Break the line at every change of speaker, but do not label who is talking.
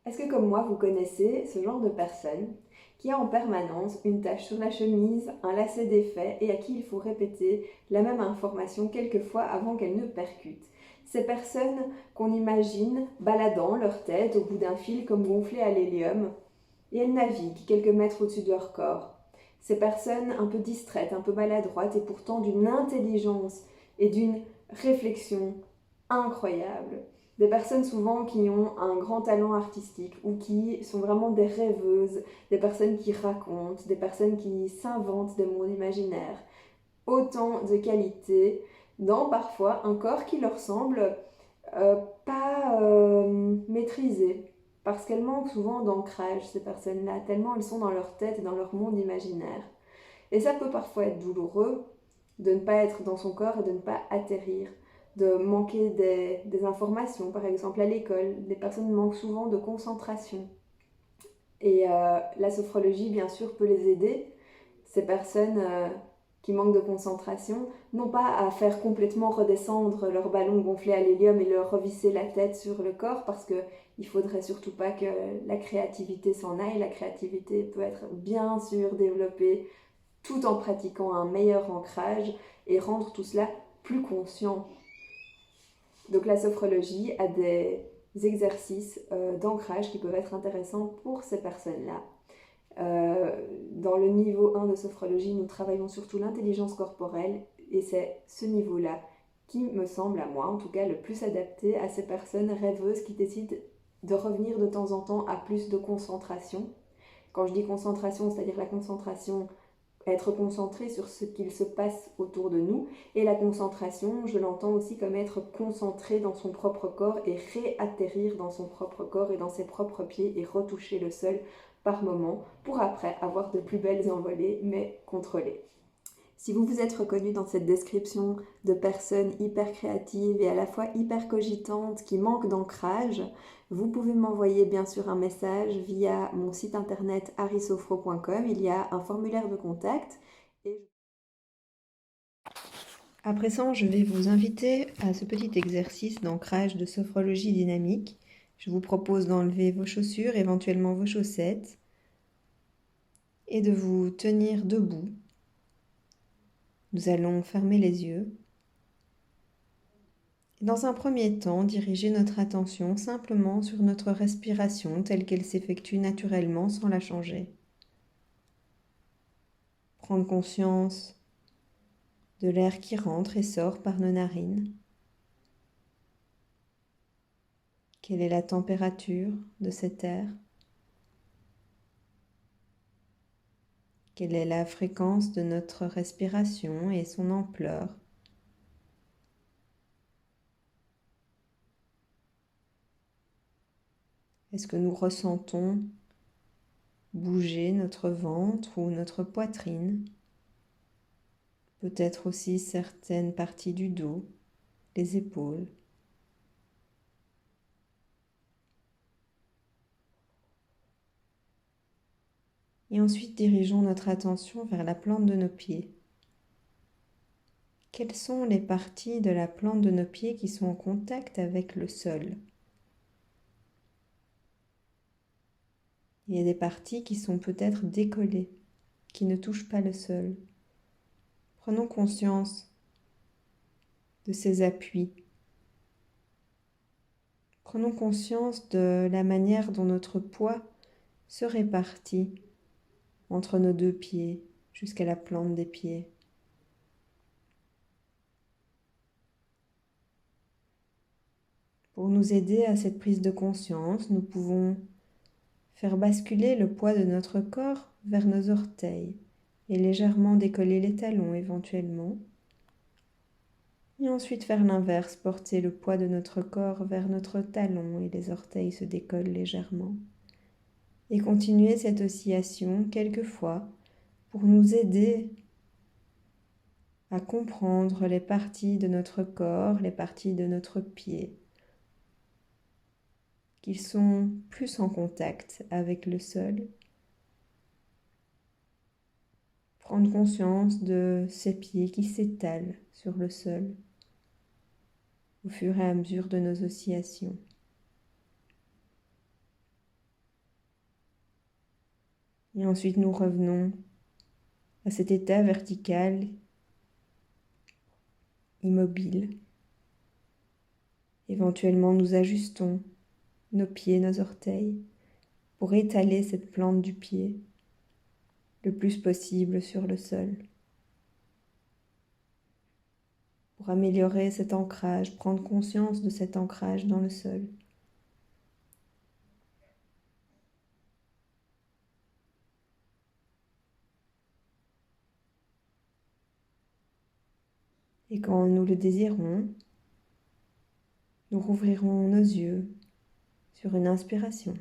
Est-ce que comme moi, vous connaissez ce genre de personne qui a en permanence une tache sur la chemise, un lacet défait et à qui il faut répéter la même information quelques fois avant qu'elle ne percute? Ces personnes qu'on imagine baladant leur tête au bout d'un fil comme gonflé à l'hélium et elles naviguent quelques mètres au-dessus de leur corps. Ces personnes un peu distraites, un peu maladroites et pourtant d'une intelligence et d'une réflexion incroyable. Des personnes souvent qui ont un grand talent artistique ou qui sont vraiment des rêveuses, des personnes qui racontent, des personnes qui s'inventent des mondes imaginaires. Autant de qualités dans parfois un corps qui leur semble pas maîtrisé. Parce qu'elles manquent souvent d'ancrage, ces personnes-là, tellement elles sont dans leur tête et dans leur monde imaginaire. Et ça peut parfois être douloureux de ne pas être dans son corps et de ne pas atterrir, de manquer des informations, par exemple à l'école. Les personnes manquent souvent de concentration. Et la sophrologie, bien sûr, peut les aider. Ces personnes qui manquent de concentration, non pas à faire complètement redescendre leur ballon gonflé à l'hélium et leur revisser la tête sur le corps, parce qu'il ne faudrait surtout pas que la créativité s'en aille. La créativité peut être bien sûr développée tout en pratiquant un meilleur ancrage et rendre tout cela plus conscient. Donc la sophrologie a des exercices d'ancrage qui peuvent être intéressants pour ces personnes-là. Dans le niveau 1 de sophrologie, nous travaillons surtout l'intelligence corporelle et c'est ce niveau-là qui me semble, à moi en tout cas, le plus adapté à ces personnes rêveuses qui décident de revenir de temps en temps à plus de concentration. Quand je dis concentration, c'est-à-dire la concentration, être concentré sur ce qu'il se passe autour de nous. Et la concentration, je l'entends aussi comme être concentré dans son propre corps et réatterrir dans son propre corps et dans ses propres pieds et retoucher le sol par moment pour après avoir de plus belles envolées mais contrôlées. Si vous vous êtes reconnu dans cette description de personnes hyper créatives et à la fois hyper cogitantes qui manquent d'ancrage, vous pouvez m'envoyer bien sûr un message via mon site internet arisofro.com. Il y a un formulaire de contact. Et à présent, je vais vous inviter à ce petit exercice d'ancrage de sophrologie dynamique. Je vous propose d'enlever vos chaussures, éventuellement vos chaussettes, et de vous tenir debout. Nous allons fermer les yeux. Dans un premier temps, diriger notre attention simplement sur notre respiration telle qu'elle s'effectue naturellement sans la changer. Prendre conscience de l'air qui rentre et sort par nos narines. Quelle est la température de cet air? Quelle est la fréquence de notre respiration et son ampleur? Est-ce que nous ressentons bouger notre ventre ou notre poitrine? Peut-être aussi certaines parties du dos, les épaules. Et ensuite, dirigeons notre attention vers la plante de nos pieds. Quelles sont les parties de la plante de nos pieds qui sont en contact avec le sol? Il y a des parties qui sont peut-être décollées, qui ne touchent pas le sol. Prenons conscience de ces appuis. Prenons conscience de la manière dont notre poids se répartit entre nos deux pieds jusqu'à la plante des pieds. Pour nous aider à cette prise de conscience, nous pouvons faire basculer le poids de notre corps vers nos orteils et légèrement décoller les talons éventuellement. Et ensuite faire l'inverse, porter le poids de notre corps vers notre talon et les orteils se décollent légèrement. Et continuer cette oscillation quelques fois pour nous aider à comprendre les parties de notre corps, les parties de notre pied, qui sont plus en contact avec le sol. Prendre conscience de ces pieds qui s'étalent sur le sol au fur et à mesure de nos oscillations. Et ensuite, nous revenons à cet état vertical, immobile. Éventuellement, nous ajustons nos pieds, nos orteils, pour étaler cette plante du pied le plus possible sur le sol. Pour améliorer cet ancrage, prendre conscience de cet ancrage dans le sol. Et quand nous le désirons, nous rouvrirons nos yeux sur une inspiration.